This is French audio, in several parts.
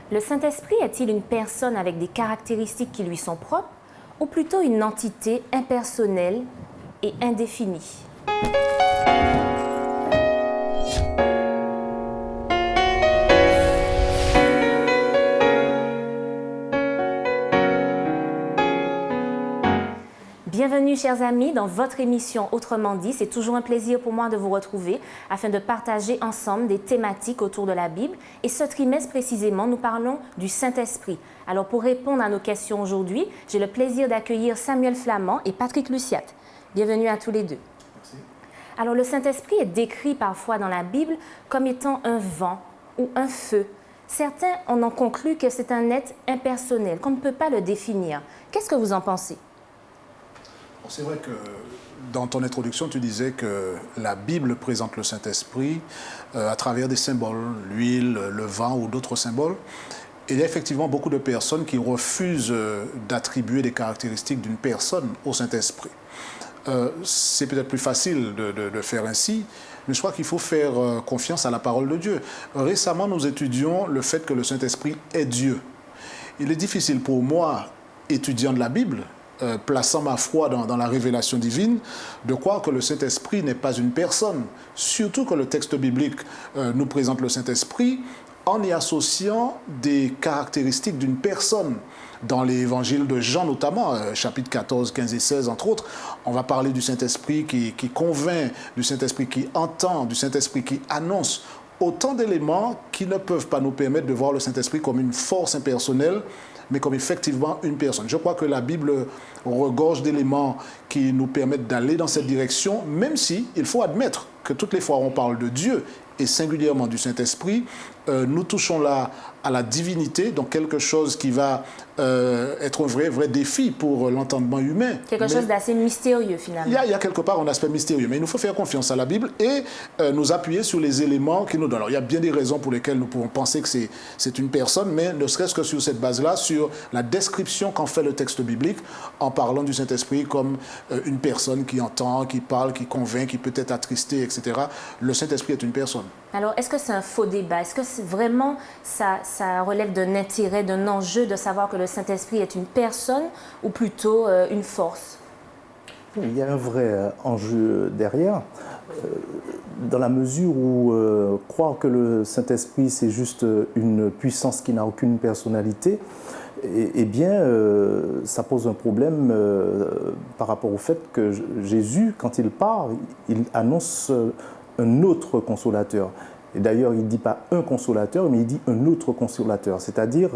Le Saint-Esprit est-il une personne avec des caractéristiques qui lui sont propres ou plutôt une entité impersonnelle et indéfinie? Bienvenue, chers amis, dans votre émission Autrement dit. C'est toujours un plaisir pour moi de vous retrouver afin de partager ensemble des thématiques autour de la Bible. Et ce trimestre précisément, nous parlons du Saint-Esprit. Alors, pour répondre à nos questions aujourd'hui, j'ai le plaisir d'accueillir Samuel Flamand et Patrick Luciat. Bienvenue à tous les deux. Merci. Alors, le Saint-Esprit est décrit parfois dans la Bible comme étant un vent ou un feu. Certains en ont conclu que c'est un être impersonnel, qu'on ne peut pas le définir. Qu'est-ce que vous en pensez? C'est vrai que dans ton introduction, tu disais que la Bible présente le Saint-Esprit à travers des symboles, l'huile, le vent ou d'autres symboles. Et il y a effectivement beaucoup de personnes qui refusent d'attribuer des caractéristiques d'une personne au Saint-Esprit. C'est peut-être plus facile de faire ainsi, mais je crois qu'il faut faire confiance à la parole de Dieu. Récemment, nous étudions le fait que le Saint-Esprit est Dieu. Il est difficile pour moi, étudiant de la Bible, plaçant ma foi dans la révélation divine, de croire que le Saint-Esprit n'est pas une personne. Surtout que le texte biblique nous présente le Saint-Esprit en y associant des caractéristiques d'une personne. Dans l'évangile de Jean notamment, chapitres 14, 15 et 16 entre autres, on va parler du Saint-Esprit qui convainc, du Saint-Esprit qui entend, du Saint-Esprit qui annonce. Autant d'éléments qui ne peuvent pas nous permettre de voir le Saint-Esprit comme une force impersonnelle, mais comme effectivement une personne. Je crois que la Bible regorge d'éléments qui nous permettent d'aller dans cette direction, même si il faut admettre que toutes les fois où on parle de Dieu, et singulièrement du Saint-Esprit, nous touchons là à la divinité, donc quelque chose qui va être un vrai défi pour l'entendement humain. Quelque chose d'assez mystérieux finalement. Il y a quelque part un aspect mystérieux, mais il nous faut faire confiance à la Bible et nous appuyer sur les éléments qui nous donnent. Alors, il y a bien des raisons pour lesquelles nous pouvons penser que c'est une personne, mais ne serait-ce que sur cette base-là, sur la description qu'en fait le texte biblique en parlant du Saint-Esprit comme une personne qui entend, qui parle, qui convainc, qui peut être attristée, etc. Le Saint-Esprit est une personne. Alors, est-ce que c'est un faux débat? Est-ce que vraiment ça relève d'un intérêt, d'un enjeu de savoir que le Saint-Esprit est une personne ou plutôt une force? Il y a un vrai enjeu derrière, dans la mesure où croire que le Saint-Esprit c'est juste une puissance qui n'a aucune personnalité, eh bien ça pose un problème par rapport au fait que Jésus, quand il part, il annonce un autre consolateur. Et d'ailleurs, il ne dit pas un consolateur, mais il dit un autre consolateur. C'est-à-dire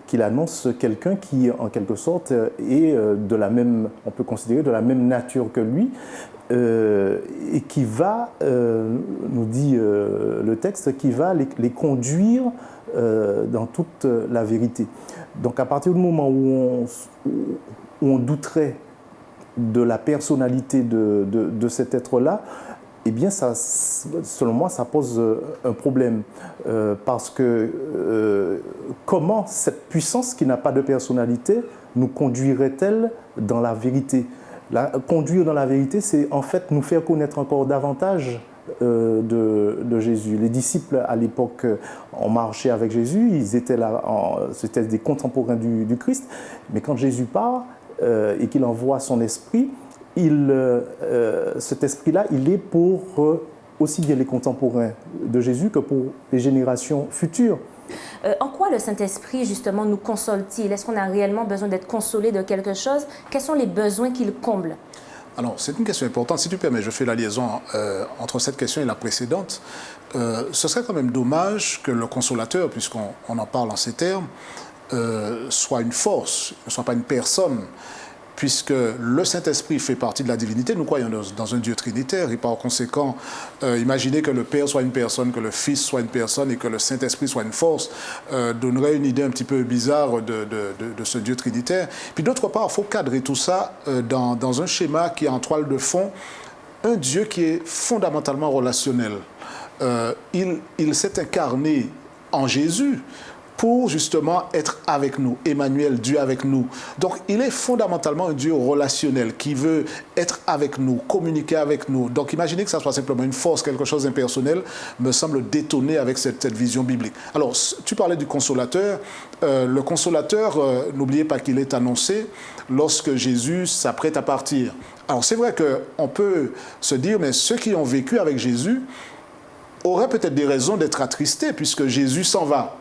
qu'il annonce quelqu'un qui, en quelque sorte, est de la même, on peut considérer, de la même nature que lui, et qui va, nous dit le texte, qui va les conduire dans toute la vérité. Donc, à partir du moment où on douterait de la personnalité de cet être-là, eh bien, ça, selon moi, ça pose un problème. Parce que comment cette puissance qui n'a pas de personnalité nous conduirait-elle dans la vérité? Conduire dans la vérité, c'est en fait nous faire connaître encore davantage de Jésus. Les disciples, à l'époque, ont marché avec Jésus, ils étaient là, c'était des contemporains du Christ. Mais quand Jésus part et qu'il envoie son esprit, cet esprit-là, il est pour aussi bien les contemporains de Jésus que pour les générations futures. En quoi le Saint-Esprit, justement, nous console-t-il? Est-ce qu'on a réellement besoin d'être consolé de quelque chose? Quels sont les besoins qu'il comble? Alors, c'est une question importante. Si tu permets, je fais la liaison entre cette question et la précédente. Ce serait quand même dommage que le consolateur, puisqu'on en parle en ces termes, soit une force, ne soit pas une personne. Puisque le Saint-Esprit fait partie de la divinité, nous croyons dans un Dieu trinitaire, et par conséquent, imaginer que le Père soit une personne, que le Fils soit une personne et que le Saint-Esprit soit une force, donnerait une idée un petit peu bizarre de ce Dieu trinitaire. Puis d'autre part, il faut cadrer tout ça dans un schéma qui a en toile de fond un Dieu qui est fondamentalement relationnel. Il s'est incarné en Jésus pour justement être avec nous. Emmanuel, Dieu avec nous. Donc, il est fondamentalement un Dieu relationnel qui veut être avec nous, communiquer avec nous. Donc, imaginez que ça soit simplement une force, quelque chose d'impersonnel, me semble détonner avec cette vision biblique. Alors, tu parlais du consolateur. Le consolateur, n'oubliez pas qu'il est annoncé lorsque Jésus s'apprête à partir. Alors, c'est vrai qu'on peut se dire, mais ceux qui ont vécu avec Jésus auraient peut-être des raisons d'être attristés puisque Jésus s'en va.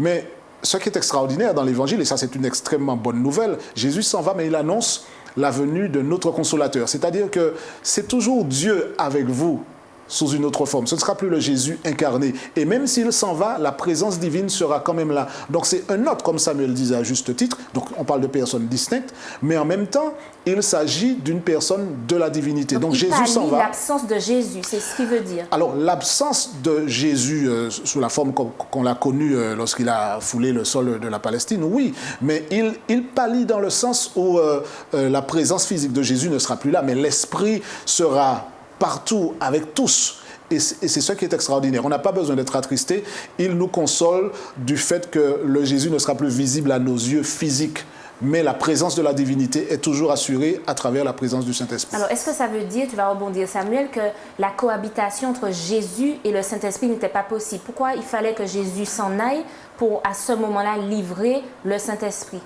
Mais ce qui est extraordinaire dans l'Évangile, et ça c'est une extrêmement bonne nouvelle, Jésus s'en va mais il annonce la venue de notre consolateur. C'est-à-dire que c'est toujours Dieu avec vous sous une autre forme. Ce ne sera plus le Jésus incarné. Et même s'il s'en va, la présence divine sera quand même là. Donc c'est un autre, comme Samuel disait à juste titre. Donc on parle de personnes distinctes, mais en même temps, il s'agit d'une personne de la divinité. Donc Jésus s'en va. L'absence de Jésus, c'est ce qu'il veut dire. Alors l'absence de Jésus sous la forme qu'on l'a connue lorsqu'il a foulé le sol de la Palestine, oui, mais il pâlit dans le sens où la présence physique de Jésus ne sera plus là, mais l'esprit sera partout, avec tous. Et c'est ce qui est extraordinaire. On n'a pas besoin d'être attristé. Il nous console du fait que le Jésus ne sera plus visible à nos yeux physiques. Mais la présence de la divinité est toujours assurée à travers la présence du Saint-Esprit. Alors, est-ce que ça veut dire, tu vas rebondir Samuel, que la cohabitation entre Jésus et le Saint-Esprit n'était pas possible? Pourquoi il fallait que Jésus s'en aille pour, à ce moment-là, livrer le Saint-Esprit?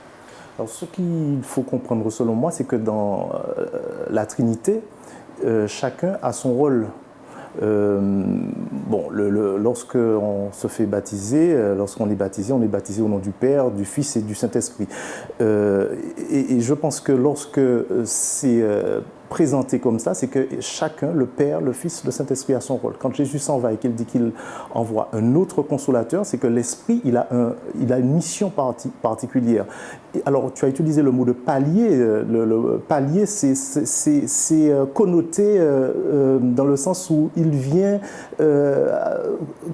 Alors, ce qu'il faut comprendre, selon moi, c'est que dans la Trinité, chacun a son rôle. Lorsqu'on se fait baptiser, lorsqu'on est baptisé, on est baptisé au nom du Père, du Fils et du Saint-Esprit. Et je pense que lorsque c'est présenté comme ça, c'est que chacun, le Père, le Fils, le Saint-Esprit a son rôle. Quand Jésus s'en va et qu'il dit qu'il envoie un autre consolateur, c'est que l'Esprit, il a une mission particulière. Alors, tu as utilisé le mot de palier. Le palier, c'est connoté dans le sens où il vient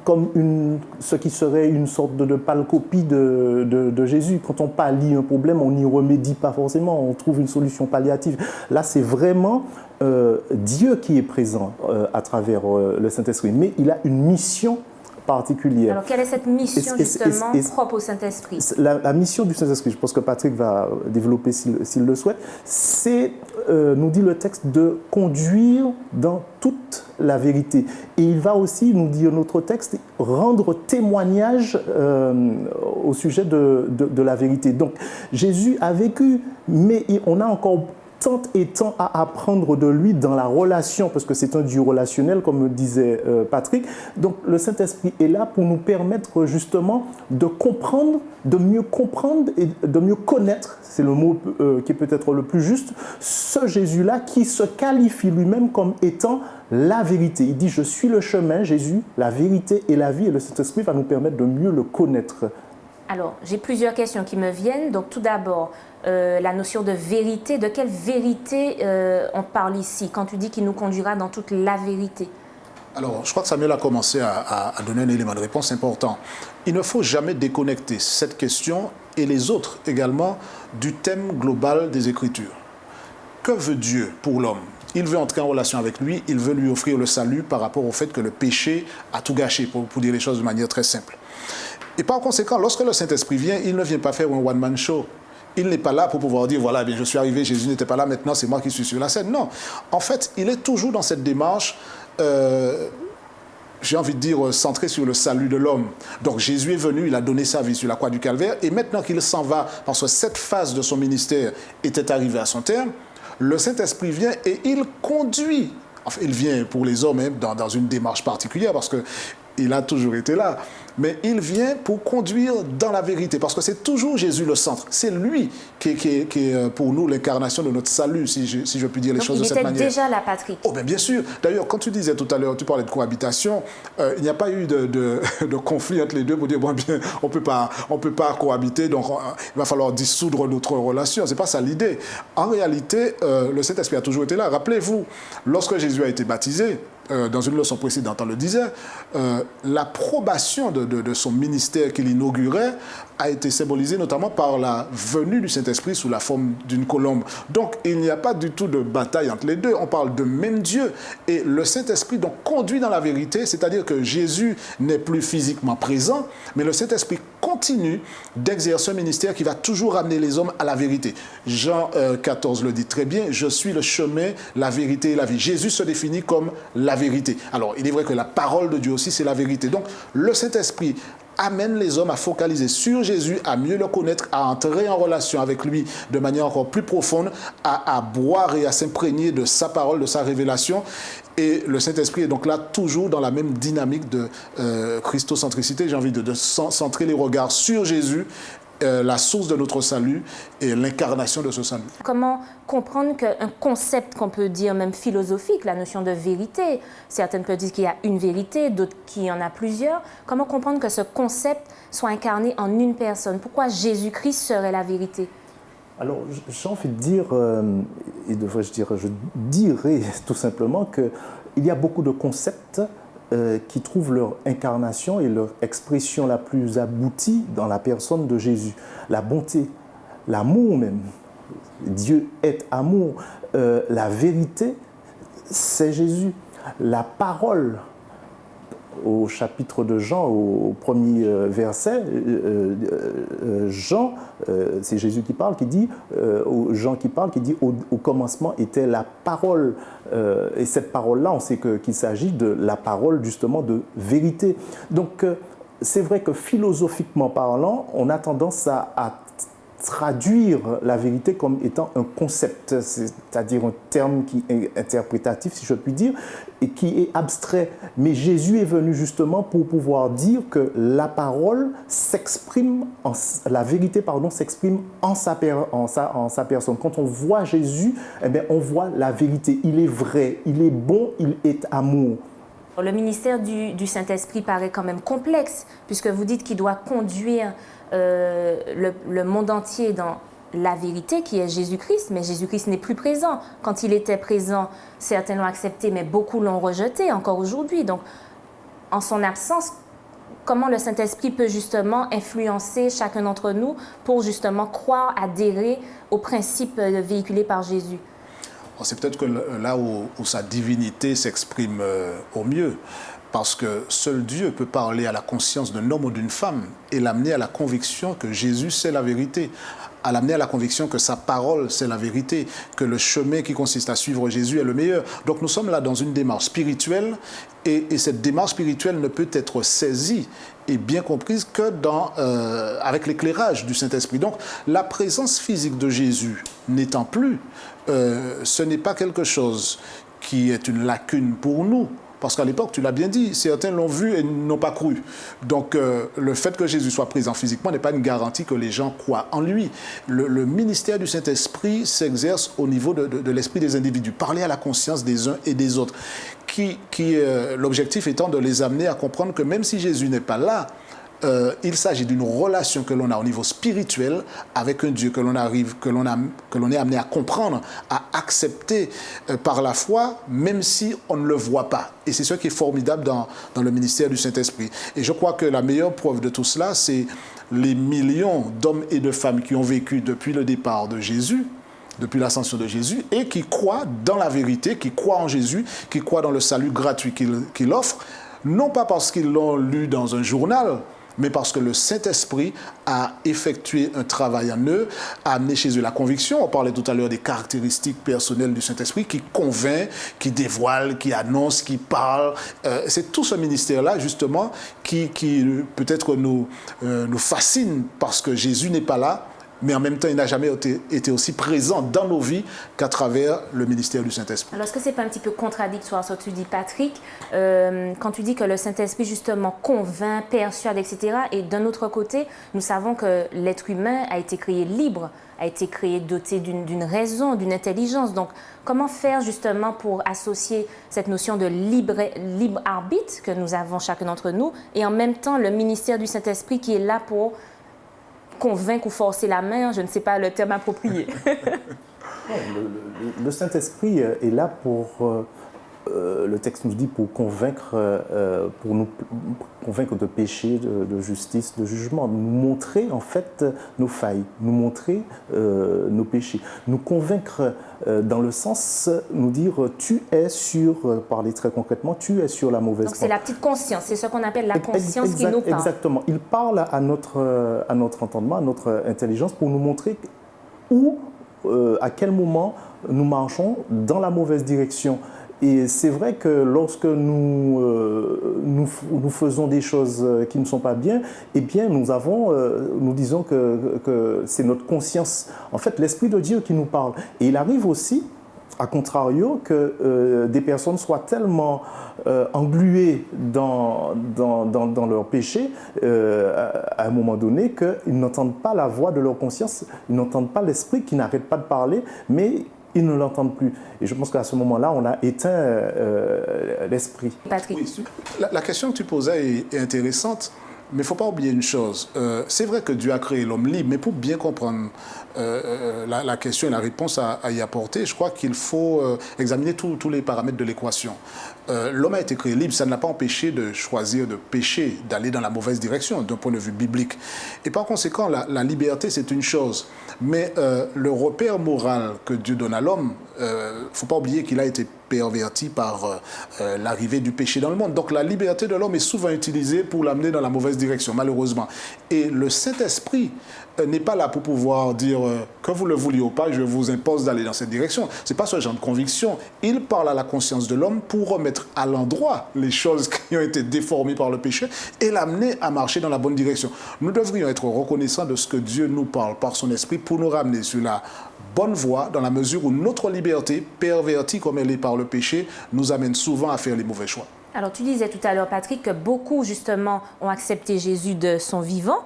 comme ce qui serait une sorte de pâle copie de Jésus. Quand on pallie un problème, on n'y remédie pas forcément, on trouve une solution palliative. Là, c'est vraiment Dieu qui est présent à travers le Saint-Esprit, mais il a une mission particulière. Alors, quelle est cette mission justement propre au Saint-Esprit? La mission du Saint-Esprit, je pense que Patrick va développer s'il le souhaite, c'est, nous dit le texte, de conduire dans toute la vérité. Et il va aussi, nous dit notre texte, rendre témoignage au sujet de la vérité. Donc, Jésus a vécu, mais on a encore tant et tant à apprendre de lui dans la relation, parce que c'est un Dieu relationnel, comme disait Patrick. Donc le Saint-Esprit est là pour nous permettre justement de comprendre, de mieux comprendre et de mieux connaître, c'est le mot qui est peut-être le plus juste, ce Jésus-là qui se qualifie lui-même comme étant la vérité. Il dit « Je suis le chemin, Jésus, la vérité et la vie », et le Saint-Esprit va nous permettre de mieux le connaître. Alors, j'ai plusieurs questions qui me viennent. Donc, tout d'abord, la notion de vérité. De quelle vérité on parle ici quand tu dis qu'il nous conduira dans toute la vérité? Alors, je crois que Samuel a commencé à donner un élément de réponse important. Il ne faut jamais déconnecter cette question et les autres également du thème global des Écritures. Que veut Dieu pour l'homme? Il veut entrer en relation avec lui, il veut lui offrir le salut par rapport au fait que le péché a tout gâché, pour dire les choses de manière très simple. Et par conséquent, lorsque le Saint-Esprit vient, il ne vient pas faire un one-man show. Il n'est pas là pour pouvoir dire, voilà, bien, je suis arrivé, Jésus n'était pas là, maintenant c'est moi qui suis sur la scène. Non, en fait, il est toujours dans cette démarche, j'ai envie de dire, centrée sur le salut de l'homme. Donc Jésus est venu, il a donné sa vie sur la croix du Calvaire, et maintenant qu'il s'en va, parce que cette phase de son ministère était arrivée à son terme, le Saint-Esprit vient et il conduit. Enfin, il vient pour les hommes hein, dans une démarche particulière, parce qu'il a toujours été là. Mais il vient pour conduire dans la vérité, parce que c'est toujours Jésus le centre. C'est lui qui est pour nous l'incarnation de notre salut, si je puis dire les choses de cette manière. Il était déjà là, Patrick. Oh, bien sûr. D'ailleurs, quand tu disais tout à l'heure, tu parlais de cohabitation, il n'y a pas eu de conflit entre les deux pour dire, bon, bien, on peut pas cohabiter, donc il va falloir dissoudre notre relation. Ce n'est pas ça l'idée. En réalité, le Saint-Esprit a toujours été là. Rappelez-vous, lorsque Jésus a été baptisé, dans une leçon précédente, on le disait, l'approbation de son ministère qu'il inaugurait a été symbolisée notamment par la venue du Saint-Esprit sous la forme d'une colombe. Donc, il n'y a pas du tout de bataille entre les deux. On parle de même Dieu. Et le Saint-Esprit donc conduit dans la vérité, c'est-à-dire que Jésus n'est plus physiquement présent, mais le Saint-Esprit continue continue d'exercer un ministère qui va toujours amener les hommes à la vérité. Jean 14 le dit très bien, « Je suis le chemin, la vérité et la vie ». Jésus se définit comme la vérité. Alors, il est vrai que la parole de Dieu aussi, c'est la vérité. Donc, le Saint-Esprit amène les hommes à focaliser sur Jésus, à mieux le connaître, à entrer en relation avec lui de manière encore plus profonde, à boire et à s'imprégner de sa parole, de sa révélation. Et le Saint-Esprit est donc là toujours dans la même dynamique de christocentricité, j'ai envie de centrer les regards sur Jésus, la source de notre salut et l'incarnation de ce salut. Comment comprendre qu'un concept qu'on peut dire même philosophique, la notion de vérité, certaines peuvent dire qu'il y a une vérité, d'autres qu'il y en a plusieurs, comment comprendre que ce concept soit incarné en une personne? Pourquoi Jésus-Christ serait la vérité? Alors, j'ai envie de dire, et devrais-je dire, je dirais tout simplement qu'il y a beaucoup de concepts qui trouvent leur incarnation et leur expression la plus aboutie dans la personne de Jésus. La bonté, l'amour même. Dieu est amour. La vérité, c'est Jésus. La parole, au chapitre de Jean, au premier verset, Jean, c'est Jésus qui parle, qui dit, Jean qui parle, qui dit au commencement était la parole. Et cette parole-là, on sait qu'il s'agit de la parole justement de vérité. Donc c'est vrai que philosophiquement parlant, on a tendance à traduire la vérité comme étant un concept, c'est-à-dire un terme qui est interprétatif, si je puis dire, et qui est abstrait. Mais Jésus est venu justement pour pouvoir dire que la parole s'exprime, la vérité, pardon, s'exprime en sa personne. Quand on voit Jésus, eh bien, on voit la vérité. Il est vrai, il est bon, il est amour. Le ministère du Saint-Esprit paraît quand même complexe, puisque vous dites qu'il doit conduire le monde entier dans la vérité qui est Jésus-Christ, mais Jésus-Christ n'est plus présent. Quand il était présent, certains l'ont accepté, mais beaucoup l'ont rejeté encore aujourd'hui. Donc, en son absence, comment le Saint-Esprit peut justement influencer chacun d'entre nous pour justement croire, adhérer aux principes véhiculés par Jésus? C'est peut-être que là où sa divinité s'exprime au mieux, parce que seul Dieu peut parler à la conscience d'un homme ou d'une femme et l'amener à la conviction que Jésus, c'est la vérité, à l'amener à la conviction que sa parole, c'est la vérité, que le chemin qui consiste à suivre Jésus est le meilleur. Donc nous sommes là dans une démarche spirituelle et cette démarche spirituelle ne peut être saisie et bien comprise que avec l'éclairage du Saint-Esprit. Donc la présence physique de Jésus n'étant plus, ce n'est pas quelque chose qui est une lacune pour nous. Parce qu'à l'époque, tu l'as bien dit, certains l'ont vu et n'ont pas cru. Donc, le fait que Jésus soit présent physiquement n'est pas une garantie que les gens croient en lui. Le ministère du Saint-Esprit s'exerce au niveau de l'esprit des individus. Parler à la conscience des uns et des autres. L'objectif étant de les amener à comprendre que même si Jésus n'est pas là, il s'agit d'une relation que l'on a au niveau spirituel avec un Dieu que l'on est amené à comprendre, à accepter par la foi, même si on ne le voit pas. Et c'est ce qui est formidable dans le ministère du Saint-Esprit. Et je crois que la meilleure preuve de tout cela, c'est les millions d'hommes et de femmes qui ont vécu depuis le départ de Jésus, depuis l'ascension de Jésus, et qui croient dans la vérité, qui croient en Jésus, qui croient dans le salut gratuit qu'il offre, non pas parce qu'ils l'ont lu dans un journal, mais parce que le Saint-Esprit a effectué un travail en eux, a amené chez eux la conviction. On parlait tout à l'heure des caractéristiques personnelles du Saint-Esprit qui convainc, qui dévoile, qui annonce, qui parle. C'est tout ce ministère-là, justement, qui peut-être nous fascine parce que Jésus n'est pas là, mais en même temps, il n'a jamais été aussi présent dans nos vies qu'à travers le ministère du Saint-Esprit. Alors, est-ce que ce n'est pas un petit peu contradictoire, ce que tu dis, Patrick, quand tu dis que le Saint-Esprit, justement, convainc, persuade, etc. Et d'un autre côté, nous savons que l'être humain a été créé libre, a été créé doté d'une raison, d'une intelligence. Donc, comment faire, justement, pour associer cette notion de libre arbitre que nous avons chacun d'entre nous et en même temps le ministère du Saint-Esprit qui est là pour convaincre ou forcer la main, je ne sais pas le terme approprié. Le Saint-Esprit est là pour le texte nous dit pour nous convaincre de péché, de justice, de jugement, nous montrer en fait nos failles, nous montrer nos péchés, nous convaincre dans le sens, nous dire tu es sur, parler très concrètement, tu es sur la mauvaise voie. Donc c'est la petite conscience, c'est ce qu'on appelle la conscience qui nous parle. Exactement, il parle à notre entendement, à notre intelligence pour nous montrer où, à quel moment nous marchons dans la mauvaise direction. Et c'est vrai que lorsque nous faisons des choses qui ne sont pas bien, eh bien nous disons que c'est notre conscience, en fait l'Esprit de Dieu qui nous parle. Et il arrive aussi, à contrario, que des personnes soient tellement engluées dans leur péché à un moment donné qu'ils n'entendent pas la voix de leur conscience, ils n'entendent pas l'Esprit qui n'arrête pas de parler, mais ils ne l'entendent plus. Et je pense qu'à ce moment-là, on a éteint l'esprit. Patrick. Oui, la question que tu posais est intéressante, mais il ne faut pas oublier une chose. C'est vrai que Dieu a créé l'homme libre, mais pour bien comprendre la question et la réponse à y apporter, je crois qu'il faut examiner tous les paramètres de l'équation. L'homme a été créé libre, ça ne l'a pas empêché de choisir de pécher, d'aller dans la mauvaise direction d'un point de vue biblique. Et par conséquent, la liberté, c'est une chose. Mais le repère moral que Dieu donne à l'homme, il ne faut pas oublier qu'il a été perverti par l'arrivée du péché dans le monde. Donc la liberté de l'homme est souvent utilisée pour l'amener dans la mauvaise direction, malheureusement. Et le Saint-Esprit n'est pas là pour pouvoir dire que vous le vouliez ou pas, je vous impose d'aller dans cette direction. Ce n'est pas ce genre de conviction. Il parle à la conscience de l'homme pour remettre à l'endroit les choses qui ont été déformées par le péché et l'amener à marcher dans la bonne direction. Nous devrions être reconnaissants de ce que Dieu nous parle par son esprit pour nous ramener sur la bonne voie, dans la mesure où notre liberté, pervertie comme elle est par le péché, nous amène souvent à faire les mauvais choix. Alors, tu disais tout à l'heure, Patrick, que beaucoup, justement, ont accepté Jésus de son vivant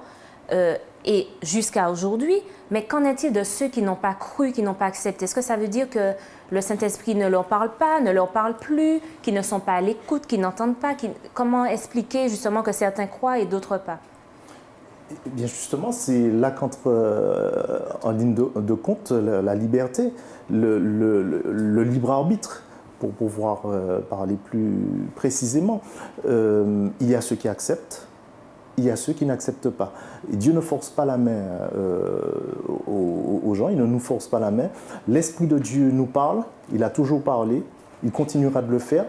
et jusqu'à aujourd'hui. Mais qu'en est-il de ceux qui n'ont pas cru, qui n'ont pas accepté? Est-ce que ça veut dire que le Saint-Esprit ne leur parle pas, ne leur parle plus, qu'ils ne sont pas à l'écoute, qu'ils n'entendent pas? Comment expliquer, justement, que certains croient et d'autres pas? Eh bien justement, c'est là qu'entre en ligne de compte la liberté, le libre arbitre, pour pouvoir parler plus précisément. Il y a ceux qui acceptent, il y a ceux qui n'acceptent pas. Et Dieu ne force pas la main aux gens, il ne nous force pas la main. L'Esprit de Dieu nous parle, il a toujours parlé, il continuera de le faire.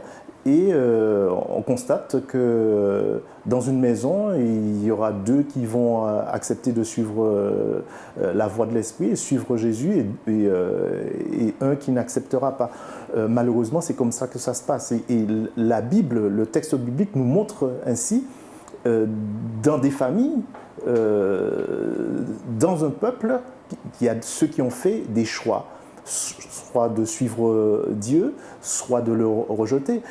Et on constate que dans une maison, il y aura deux qui vont accepter de suivre la voie de l'Esprit et suivre Jésus et un qui n'acceptera pas. Malheureusement, c'est comme ça que ça se passe. Et la Bible, le texte biblique nous montre ainsi, dans des familles, dans un peuple, qu'il y a ceux qui ont fait des choix, soit de suivre Dieu, soit de le rejeter.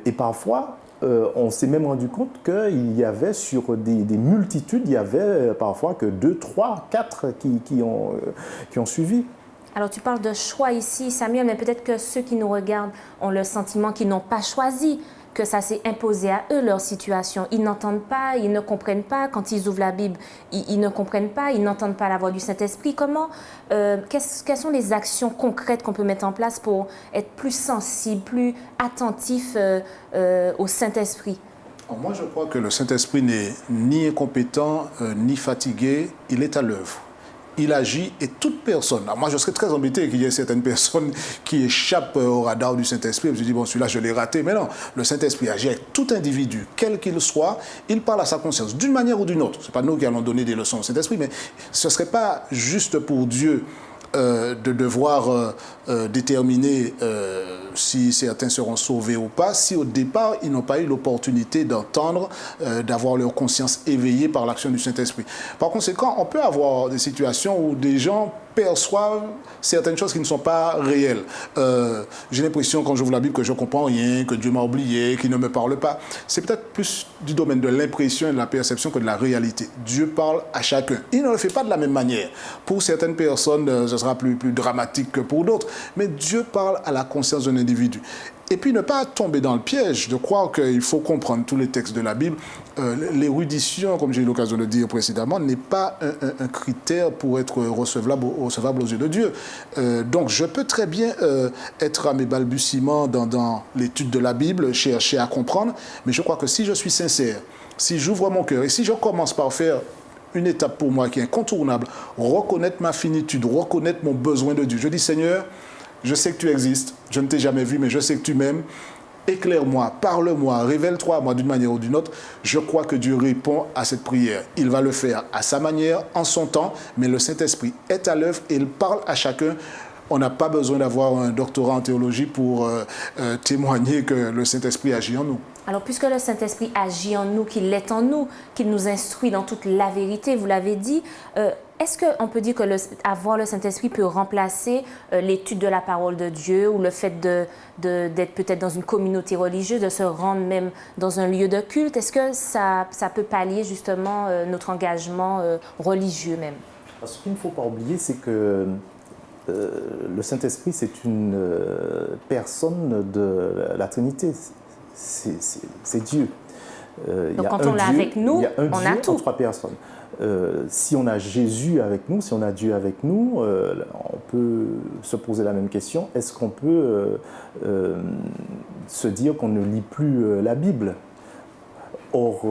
Et parfois, on s'est même rendu compte qu'il y avait sur des multitudes, il y avait parfois que 2, 3, 4 qui ont suivi. Alors, tu parles de choix ici, Samuel, mais peut-être que ceux qui nous regardent ont le sentiment qu'ils n'ont pas choisi, que ça s'est imposé à eux, leur situation. Ils n'entendent pas, ils ne comprennent pas. Quand ils ouvrent la Bible, ils ne comprennent pas, ils n'entendent pas la voix du Saint-Esprit. Quelles sont les actions concrètes qu'on peut mettre en place pour être plus sensible, plus attentif au Saint-Esprit? Moi, je crois que le Saint-Esprit n'est ni incompétent, ni fatigué. Il est à l'œuvre. Il agit et toute personne. Alors moi, je serais très embêté qu'il y ait certaines personnes qui échappent au radar du Saint-Esprit. Je me dis, bon, celui-là, je l'ai raté. Mais non, le Saint-Esprit agit avec tout individu, quel qu'il soit. Il parle à sa conscience, d'une manière ou d'une autre. Ce n'est pas nous qui allons donner des leçons au Saint-Esprit, mais ce ne serait pas juste pour Dieu de devoir déterminer si certains seront sauvés ou pas, si au départ, ils n'ont pas eu l'opportunité d'entendre, d'avoir leur conscience éveillée par l'action du Saint-Esprit. Par conséquent, on peut avoir des situations où des gens perçoivent certaines choses qui ne sont pas réelles. J'ai l'impression, quand j'ouvre la Bible, que je ne comprends rien, que Dieu m'a oublié, qu'il ne me parle pas. C'est peut-être plus du domaine de l'impression et de la perception que de la réalité. Dieu parle à chacun. Il ne le fait pas de la même manière. Pour certaines personnes, ce sera plus dramatique que pour d'autres. Mais Dieu parle à la conscience d'un individu. Et puis ne pas tomber dans le piège de croire qu'il faut comprendre tous les textes de la Bible. L'érudition, comme j'ai eu l'occasion de dire précédemment, n'est pas un critère pour être recevable aux yeux de Dieu. Donc je peux très bien être à mes balbutiements dans l'étude de la Bible, chercher à comprendre, mais je crois que si je suis sincère, si j'ouvre mon cœur et si je commence par faire une étape pour moi qui est incontournable, reconnaître ma finitude, reconnaître mon besoin de Dieu. Je dis, Seigneur, je sais que tu existes, je ne t'ai jamais vu, mais je sais que tu m'aimes. Éclaire-moi, parle-moi, révèle-toi à moi d'une manière ou d'une autre. Je crois que Dieu répond à cette prière. Il va le faire à sa manière, en son temps, mais le Saint-Esprit est à l'œuvre et il parle à chacun. On n'a pas besoin d'avoir un doctorat en théologie pour témoigner que le Saint-Esprit agit en nous. Alors, puisque le Saint-Esprit agit en nous, qu'il est en nous, qu'il nous instruit dans toute la vérité, vous l'avez dit, est-ce qu'on peut dire que avoir le Saint-Esprit peut remplacer l'étude de la parole de Dieu ou le fait d'être peut-être dans une communauté religieuse, de se rendre même dans un lieu de culte? Est-ce que ça peut pallier justement notre engagement religieux même? Ce qu'il ne faut pas oublier, c'est que le Saint-Esprit, c'est une personne de la Trinité. C'est Dieu. Donc quand on l'a avec nous, on a tout. En trois personnes. Si on a Jésus avec nous, si on a Dieu avec nous, on peut se poser la même question. Est-ce qu'on peut se dire qu'on ne lit plus la Bible ? Or,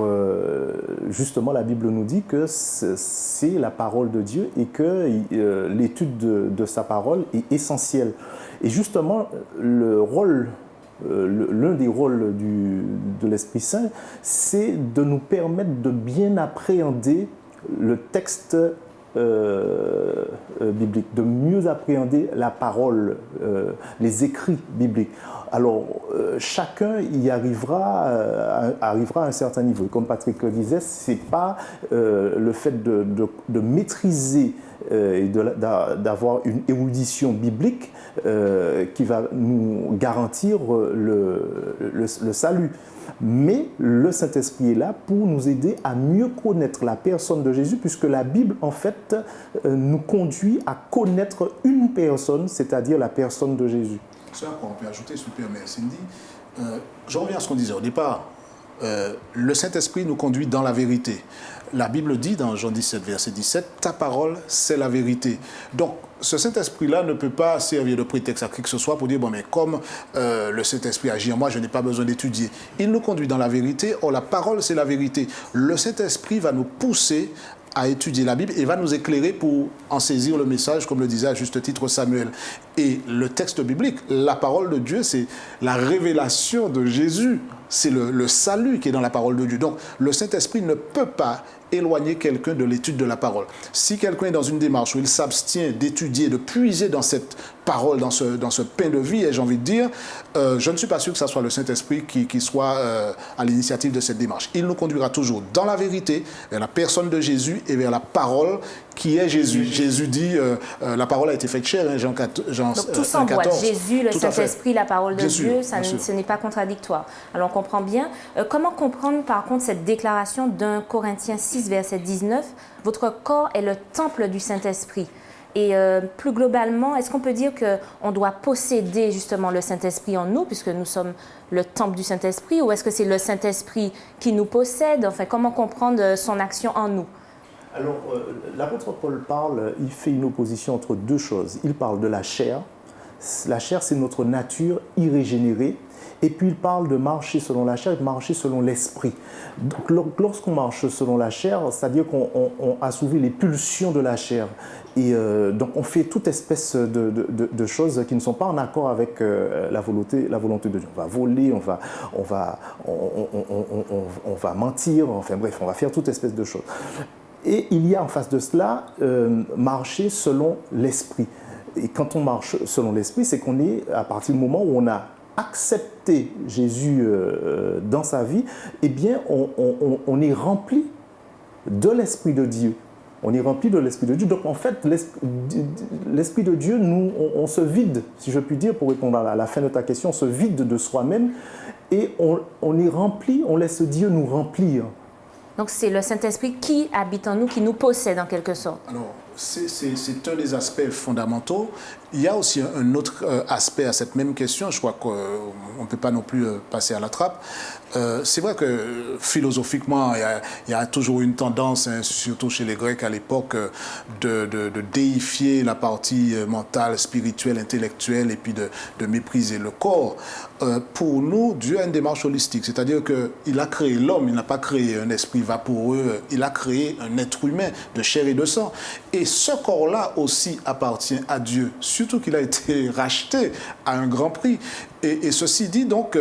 justement, la Bible nous dit que c'est la parole de Dieu et que l'étude de sa parole est essentielle. Et justement, l'un des rôles de l'Esprit Saint, c'est de nous permettre de bien appréhender le texte biblique, de mieux appréhender la parole, les écrits bibliques. Alors, chacun y arrivera à un certain niveau. Comme Patrick le disait, ce n'est pas le fait de maîtriser et d'avoir une érudition biblique qui va nous garantir le salut. Mais le Saint-Esprit est là pour nous aider à mieux connaître la personne de Jésus, puisque la Bible, en fait, nous conduit à connaître une personne, c'est-à-dire la personne de Jésus. C'est là qu'on peut ajouter, si tu permets, Cindy. Je reviens à ce qu'on disait au départ. Le Saint-Esprit nous conduit dans la vérité. La Bible dit dans Jean 17, verset 17, « Ta parole, c'est la vérité ». Donc, ce Saint-Esprit-là ne peut pas servir de prétexte à qui que ce soit pour dire « Bon, mais comme le Saint-Esprit agit en moi, je n'ai pas besoin d'étudier ». Il nous conduit dans la vérité. Or, la parole, c'est la vérité. Le Saint-Esprit va nous pousser à étudier la Bible et va nous éclairer pour en saisir le message, comme le disait à juste titre Samuel. Et le texte biblique, la parole de Dieu, c'est la révélation de Jésus. C'est le salut qui est dans la parole de Dieu. Donc, le Saint-Esprit ne peut pas éloigner quelqu'un de l'étude de la parole. Si quelqu'un est dans une démarche où il s'abstient d'étudier, de puiser dans cette parole, dans ce pain de vie, et j'ai envie de dire, je ne suis pas sûr que ce soit le Saint-Esprit qui soit à l'initiative de cette démarche. Il nous conduira toujours dans la vérité, vers la personne de Jésus et vers la parole qui est Jésus. Jésus dit, la parole a été faite chair, hein, Jean 14. Donc tout s'emboîte, Jésus, le Saint-Esprit, la parole de Dieu, ce n'est pas contradictoire. Alors on comprend bien. Comment comprendre par contre cette déclaration d'un Corinthiens 6, verset 19, « Votre corps est le temple du Saint-Esprit ». Et plus globalement, est-ce qu'on peut dire qu'on doit posséder justement le Saint-Esprit en nous, puisque nous sommes le temple du Saint-Esprit, ou est-ce que c'est le Saint-Esprit qui nous possède? Enfin, comment comprendre son action en nous? Alors, l'apôtre Paul il fait une opposition entre deux choses. Il parle de la chair. La chair, c'est notre nature irrégénérée. Et puis il parle de marcher selon la chair et de marcher selon l'esprit. Donc lorsqu'on marche selon la chair, c'est-à-dire qu'on assouvit les pulsions de la chair. Et donc on fait toute espèce de choses qui ne sont pas en accord avec la volonté de Dieu. On va voler, on va mentir, enfin bref, on va faire toute espèce de choses. Et il y a en face de cela marcher selon l'esprit. Et quand on marche selon l'esprit, c'est qu'on est à partir du moment où on a accepté Jésus dans sa vie, eh bien, on est rempli de l'Esprit de Dieu. On est rempli de l'Esprit de Dieu. Donc, en fait, l'Esprit de Dieu, nous, on se vide, si je puis dire, pour répondre à la fin de ta question, on se vide de soi-même et on est rempli, on laisse Dieu nous remplir. Donc, c'est le Saint-Esprit qui habite en nous, qui nous possède en quelque sorte. Alors, c'est un des aspects fondamentaux. Il y a aussi un autre aspect à cette même question, je crois qu'on ne peut pas non plus passer à la trappe. C'est vrai que philosophiquement, il y a toujours une tendance, hein, surtout chez les Grecs à l'époque, de déifier la partie mentale, spirituelle, intellectuelle et puis de mépriser le corps. Pour nous, Dieu a une démarche holistique, c'est-à-dire qu'il a créé l'homme, il n'a pas créé un esprit vaporeux, il a créé un être humain de chair et de sang. Et ce corps-là aussi appartient à Dieu, surtout qu'il a été racheté à un grand prix. Et ceci dit, donc,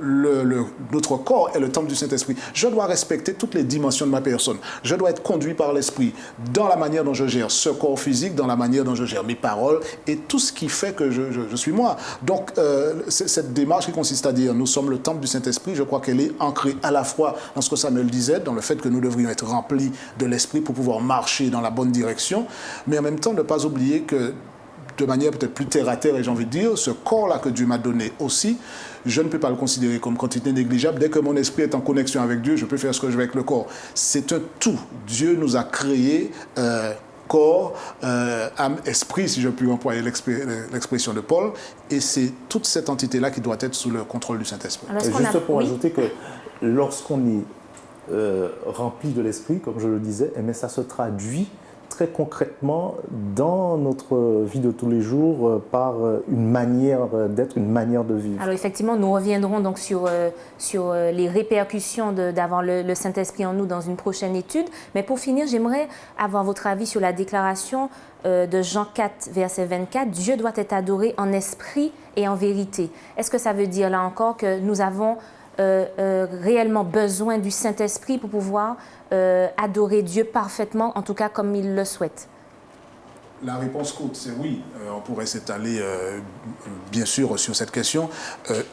notre corps est le temple du Saint-Esprit. Je dois respecter toutes les dimensions de ma personne. Je dois être conduit par l'Esprit dans la manière dont je gère ce corps physique, dans la manière dont je gère mes paroles et tout ce qui fait que je suis moi. Donc, cette démarche qui consiste à dire nous sommes le temple du Saint-Esprit, je crois qu'elle est ancrée à la fois dans ce que Samuel disait, dans le fait que nous devrions être remplis de l'Esprit pour pouvoir marcher dans la bonne direction, mais en même temps ne pas oublier que de manière peut-être plus terre à terre, et j'ai envie de dire, ce corps-là que Dieu m'a donné aussi, je ne peux pas le considérer comme quantité négligeable. Dès que mon esprit est en connexion avec Dieu, je peux faire ce que je veux avec le corps. C'est un tout. Dieu nous a créé corps, âme, esprit, si je puis employer l'expression de Paul, et c'est toute cette entité-là qui doit être sous le contrôle du Saint-Esprit. Juste pour ajouter que lorsqu'on est rempli de l'esprit, comme je le disais, mais ça se traduit très concrètement dans notre vie de tous les jours par une manière d'être, une manière de vivre. Alors effectivement, nous reviendrons donc sur les répercussions d'avoir le Saint-Esprit en nous dans une prochaine étude. Mais pour finir, j'aimerais avoir votre avis sur la déclaration de Jean 4, verset 24. Dieu doit être adoré en esprit et en vérité. Est-ce que ça veut dire là encore que nous avons réellement besoin du Saint-Esprit pour pouvoir adorer Dieu parfaitement, en tout cas comme il le souhaite? La réponse courte, c'est oui. On pourrait s'étaler, bien sûr, sur cette question.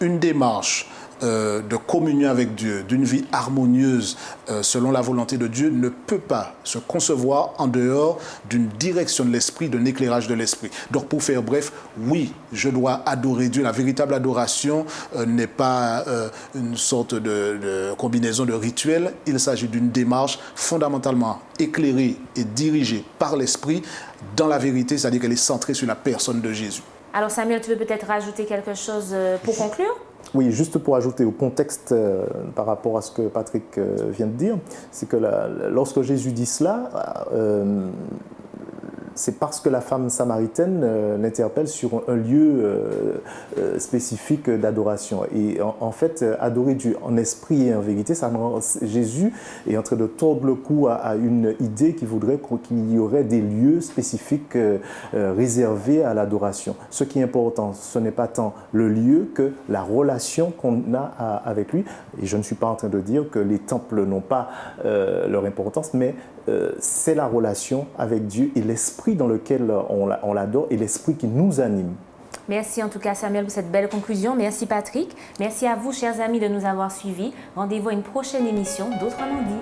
Une démarche de communion avec Dieu, d'une vie harmonieuse selon la volonté de Dieu, ne peut pas se concevoir en dehors d'une direction de l'esprit, d'un éclairage de l'esprit. Donc, pour faire bref, oui, je dois adorer Dieu. La véritable adoration n'est pas une sorte de combinaison de rituels. Il s'agit d'une démarche fondamentalement éclairée et dirigée par l'esprit dans la vérité, c'est-à-dire qu'elle est centrée sur la personne de Jésus. Alors Samuel, tu veux peut-être rajouter quelque chose pour conclure? Oui, juste pour ajouter au contexte par rapport à ce que Patrick vient de dire, c'est que lorsque Jésus dit cela, c'est parce que la femme samaritaine l'interpelle sur un lieu spécifique d'adoration. Et en fait, adorer Dieu en esprit et en vérité, Jésus est en train de tordre le cou à une idée qui voudrait qu'il y aurait des lieux spécifiques réservés à l'adoration. Ce qui est important, ce n'est pas tant le lieu que la relation qu'on a avec lui. Et je ne suis pas en train de dire que les temples n'ont pas leur importance, mais c'est la relation avec Dieu et l'esprit dans lequel on l'adore et l'esprit qui nous anime. Merci en tout cas Samuel pour cette belle conclusion. Merci Patrick. Merci à vous chers amis de nous avoir suivis. Rendez-vous à une prochaine émission d'Autrement dit.